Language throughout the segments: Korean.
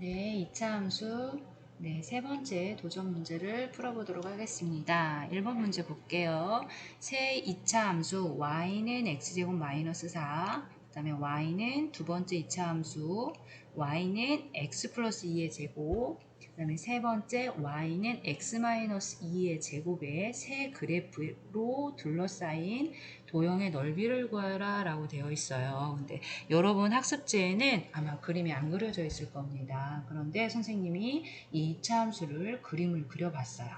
네, 2차 함수 네, 세 번째 도전 문제를 풀어보도록 하겠습니다. 1번 문제 볼게요. 새 2차 함수 y는 x제곱 마이너스 4, 그 다음에 y는 두 번째 2차 함수 y는 x 플러스 2의 제곱, 그 다음에 세 번째 y는 x 마이너스 2의 제곱의 세 그래프로 둘러싸인 도형의 넓이를 구하라 라고 되어 있어요. 근데 여러분 학습지에는 아마 그림이 안 그려져 있을 겁니다. 그런데 선생님이 이 2차 함수를 그림을 그려봤어요.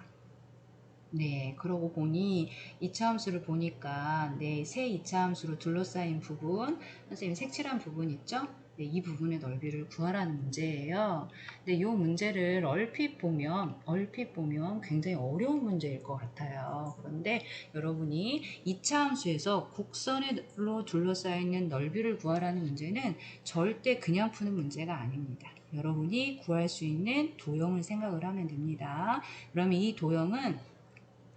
네, 그러고 보니 2차 함수를 보니까 네, 새 2차 함수로 둘러싸인 부분, 선생님 색칠한 부분 있죠? 네, 이 부분의 넓이를 구하라는 문제예요. 근데 이 문제를 얼핏 보면 굉장히 어려운 문제일 것 같아요. 그런데 여러분이 2차 함수에서 곡선으로 둘러싸여 있는 넓이를 구하라는 문제는 절대 그냥 푸는 문제가 아닙니다. 여러분이 구할 수 있는 도형을 생각을 하면 됩니다. 그러면 이 도형은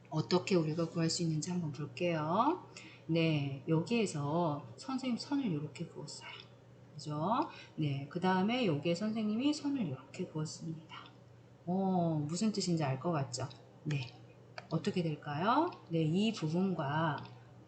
어떻게 우리가 구할 수 있는지 한번 볼게요. 네, 여기에서 선생님 선을 이렇게 그었어요. 그죠? 네, 그 다음에 여기에 선생님이 선을 이렇게 그었습니다. 무슨 뜻인지 알 것 같죠? 네, 어떻게 될까요? 네, 이 부분과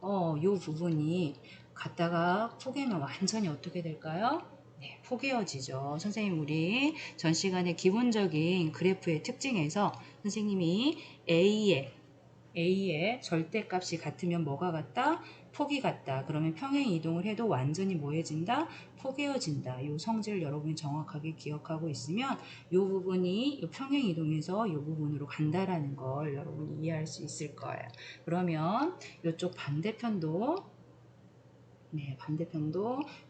요 부분이 갖다가 포개면 완전히 어떻게 될까요? 네, 포개어지죠. 선생님 우리 전 시간에 기본적인 그래프의 특징에서 선생님이 A의 절대값이 같으면 뭐가 같다? 폭이 같다. 그러면 평행 이동을 해도 완전히 뭐해진다? 포개어진다. 이 성질을 여러분이 정확하게 기억하고 있으면 이 부분이 평행 이동해서 이 부분으로 간다라는 걸 여러분이 이해할 수 있을 거예요. 그러면 이쪽 반대편도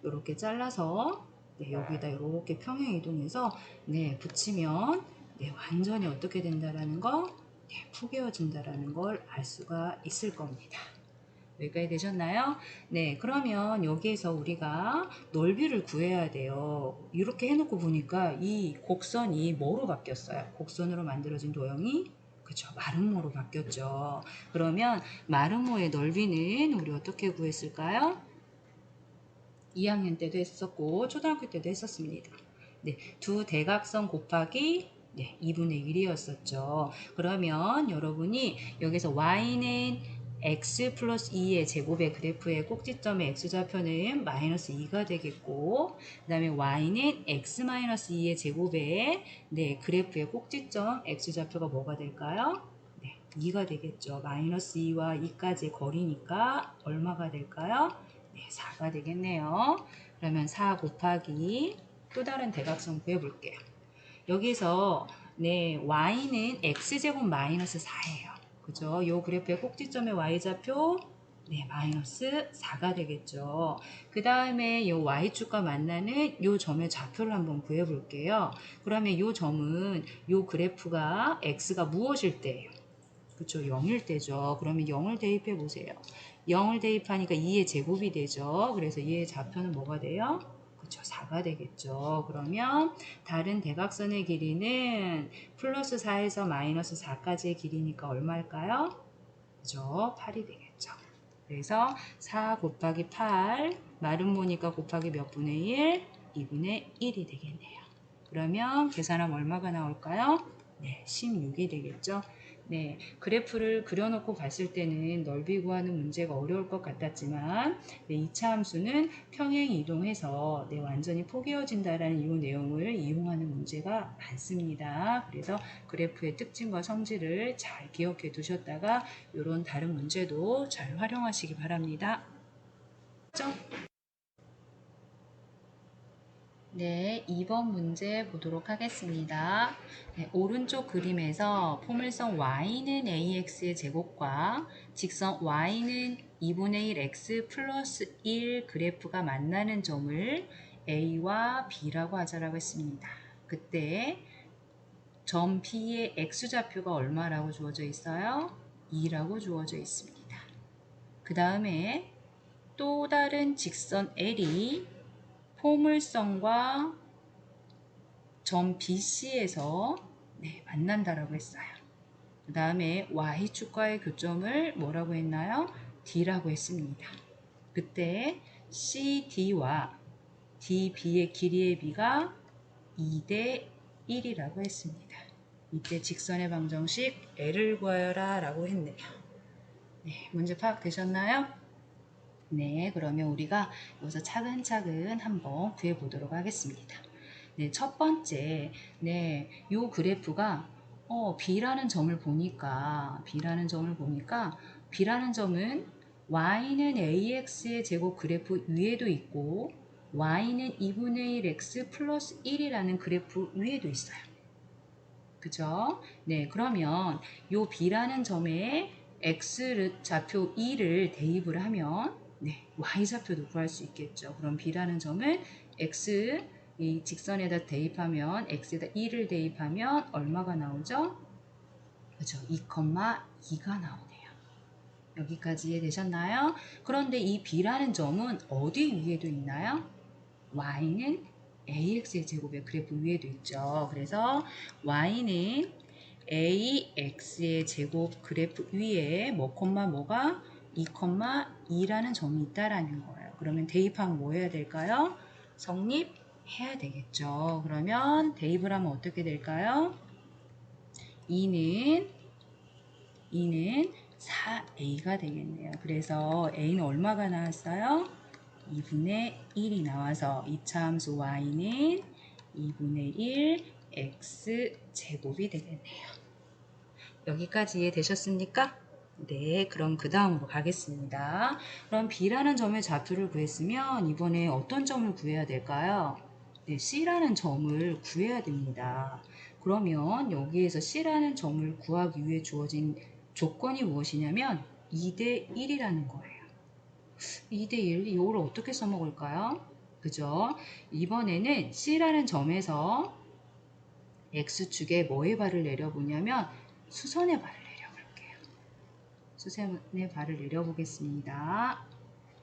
이렇게 잘라서 네, 여기다 이렇게 평행 이동해서 네, 붙이면 네, 완전히 어떻게 된다라는 거 네, 포개어진다라는 걸 알 수가 있을 겁니다. 여기까지 되셨나요? 네, 그러면 여기에서 우리가 넓이를 구해야 돼요. 이렇게 해놓고 보니까 이 곡선이 뭐로 바뀌었어요? 곡선으로 만들어진 도형이 그쵸, 마름모로 바뀌었죠. 그러면 마름모의 넓이는 우리 어떻게 구했을까요? 2학년 때도 했었고 초등학교 때도 했었습니다. 네, 두 대각선 곱하기 네, 2분의 1이었었죠. 그러면 여러분이 여기서 y는 x 플러스 2의 제곱의 그래프의 꼭지점의 x좌표는 마이너스 2가 되겠고 그 다음에 y는 x 마이너스 2의 제곱의 네, 그래프의 꼭지점 x좌표가 뭐가 될까요? 네, 2가 되겠죠. 마이너스 2와 2까지의 거리니까 얼마가 될까요? 네, 4가 되겠네요. 그러면 4 곱하기 또 다른 대각선 구해볼게요. 여기서 네, y는 x제곱 마이너스 4예요. 그죠? 요 그래프의 꼭지점의 y좌표 네, 마이너스 4가 되겠죠. 그 다음에 요 y축과 만나는 요 점의 좌표를 한번 구해볼게요. 그러면 요 점은 요 그래프가 x가 무엇일 때예요? 그쵸, 0일 때죠. 그러면 0을 대입해 보세요. 0을 대입하니까 2의 제곱이 되죠. 그래서 2의 좌표는 뭐가 돼요? 그쵸, 4가 되겠죠. 그러면 다른 대각선의 길이는 플러스 4에서 마이너스 4까지의 길이니까 얼마일까요? 그죠, 8이 되겠죠. 그래서 4 곱하기 8, 마름모니까 곱하기 몇 분의 1? 2분의 1이 되겠네요. 그러면 계산하면 얼마가 나올까요? 네, 16이 되겠죠. 네, 그래프를 그려놓고 봤을 때는 넓이 구하는 문제가 어려울 것 같았지만 네, 2차 함수는 평행 이동해서 네, 완전히 포개어진다라는 이 내용을 이용하는 문제가 많습니다. 그래서 그래프의 특징과 성질을 잘 기억해 두셨다가 이런 다른 문제도 잘 활용하시기 바랍니다. 네, 2번 문제 보도록 하겠습니다. 네, 오른쪽 그림에서 포물선 y는 ax의 제곱과 직선 y는 2분의 1 x 플러스 1 그래프가 만나는 점을 a와 b라고 하자라고 했습니다. 그때 점 B의 x좌표가 얼마라고 주어져 있어요? 2라고 주어져 있습니다. 그 다음에 또 다른 직선 L이 포물선과 점 BC에서 네, 만난다라고 했어요. 그 다음에 Y축과의 교점을 뭐라고 했나요? D라고 했습니다. 그때 CD와 DB의 길이의 비가 2대 1이라고 했습니다. 이때 직선의 방정식 L을 구하여라 라고 했네요. 네, 문제 파악되셨나요? 네, 그러면 우리가 여기서 차근차근 한번 구해보도록 하겠습니다. 네, 첫 번째, 네, 요 그래프가 B라는 점을 보니까 B라는 점은 Y는 AX의 제곱 그래프 위에도 있고 Y는 2분의 1X 플러스 1이라는 그래프 위에도 있어요. 그죠? 네, 그러면 요 B라는 점에 X 좌표 2를 대입을 하면 네, Y 좌표도 구할 수 있겠죠. 그럼 B라는 점을 X 이 직선에다 대입하면 X에다 2를 대입하면 얼마가 나오죠? 그죠? 2,2가 나오네요. 여기까지 이해되셨나요? 그런데 이 B라는 점은 어디 위에도 있나요? Y는 AX의 제곱의 그래프 위에도 있죠. 그래서 Y는 AX의 제곱 그래프 위에 뭐가 2,2라는 점이 있다라는 거예요. 그러면 대입하면 뭐 해야 될까요? 성립해야 되겠죠. 그러면 대입을 하면 어떻게 될까요? 2는 4A가 되겠네요. 그래서 A는 얼마가 나왔어요? 2분의 1이 나와서 이차함수 Y는 2분의 1 X제곱이 되겠네요. 여기까지 이해되셨습니까? 네, 그럼 그 다음으로 가겠습니다. 그럼 B라는 점의 좌표를 구했으면 이번에 어떤 점을 구해야 될까요? 네, C라는 점을 구해야 됩니다. 그러면 여기에서 C라는 점을 구하기 위해 주어진 조건이 무엇이냐면 2대 1이라는 거예요. 2대 1, 이거를 어떻게 써먹을까요? 그죠? 이번에는 C라는 점에서 X축에 뭐의 발을 내려보냐면 수선의 발을 내려볼게요. 수선의 발을 내려보겠습니다.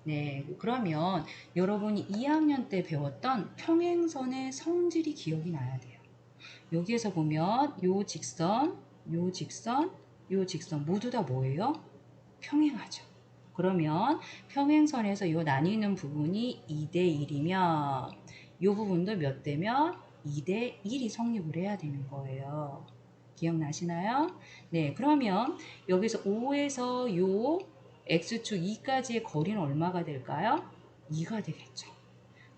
네, 그러면 여러분이 2학년 때 배웠던 평행선의 성질이 기억이 나야 돼요. 여기에서 보면 요 직선 모두 다 뭐예요? 평행하죠. 그러면 평행선에서 요 나뉘는 부분이 2대 1이면 요 부분도 몇 대면 2대 1이 성립을 해야 되는 거예요. 기억나시나요? 네, 그러면 여기서 5에서 요 X축 2까지의 거리는 얼마가 될까요? 2가 되겠죠.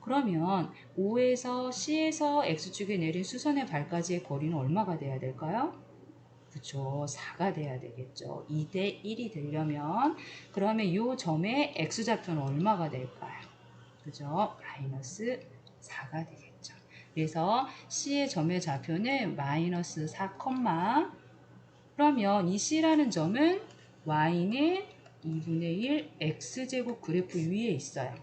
그러면 5에서 C에서 X축에 내린 수선의 발까지의 거리는 얼마가 돼야 될까요? 그쵸, 4가 돼야 되겠죠. 2대 1이 되려면 그러면 이 점의 X좌표는 얼마가 될까요? 그죠? 마이너스 4가 되겠죠. 그래서 C의 점의 좌표는 마이너스 4, 그러면 이 C라는 점은 Y는 2분의 1 X제곱 그래프 위에 있어요.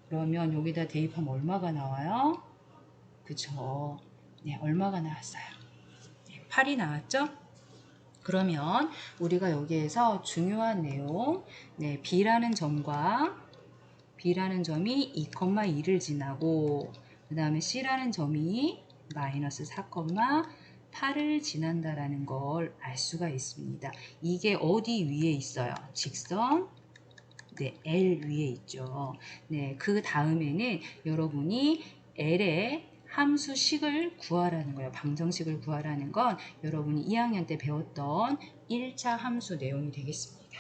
그러면 여기다 대입하면 얼마가 나와요? 그쵸? 네, 얼마가 나왔어요? 네, 8이 나왔죠? 그러면 우리가 여기에서 중요한 내용, 네, B라는 점이 2,2를 지나고 그 다음에 C라는 점이 마이너스 4,8을 지난다라는 걸 알 수가 있습니다. 이게 어디 위에 있어요? 직선 네, L 위에 있죠. 네, 그 다음에는 여러분이 L의 함수식을 구하라는 거예요. 방정식을 구하라는 건 여러분이 2학년 때 배웠던 1차 함수 내용이 되겠습니다.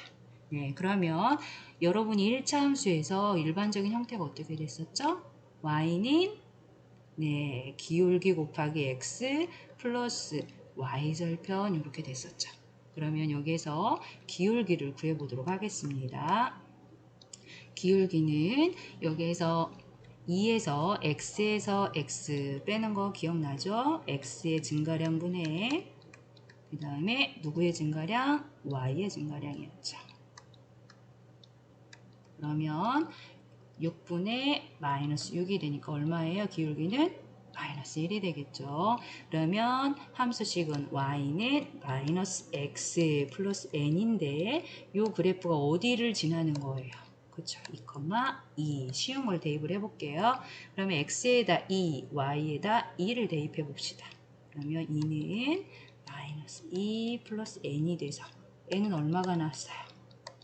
네, 그러면 여러분이 1차 함수에서 일반적인 형태가 어떻게 됐었죠? y는 네, 기울기 곱하기 x 플러스 y절편 이렇게 됐었죠. 그러면 여기에서 기울기를 구해보도록 하겠습니다. 기울기는 여기에서 2에서 x에서 x 빼는 거 기억나죠? x의 증가량 분의 그 다음에 누구의 증가량? y의 증가량이었죠. 그러면 6분의 마이너스 6이 되니까 얼마예요? 기울기는 마이너스 1이 되겠죠. 그러면 함수식은 y는 마이너스 x 플러스 n인데 이 그래프가 어디를 지나는 거예요? 그렇죠. 2,2 쉬운 걸 대입을 해볼게요. 그러면 x에다 2, y에다 2를 대입해 봅시다. 그러면 2는 마이너스 2 플러스 n이 돼서 n은 얼마가 나왔어요?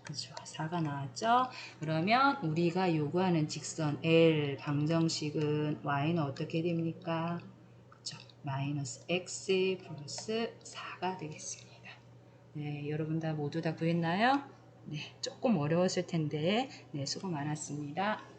그렇죠. 4가 나왔죠. 그러면 우리가 요구하는 직선 L 방정식은 y는 어떻게 됩니까? 그렇죠. 마이너스 x 플러스 4가 되겠습니다. 네, 여러분 모두 다 구했나요? 네, 조금 어려웠을 텐데 네, 수고 많았습니다.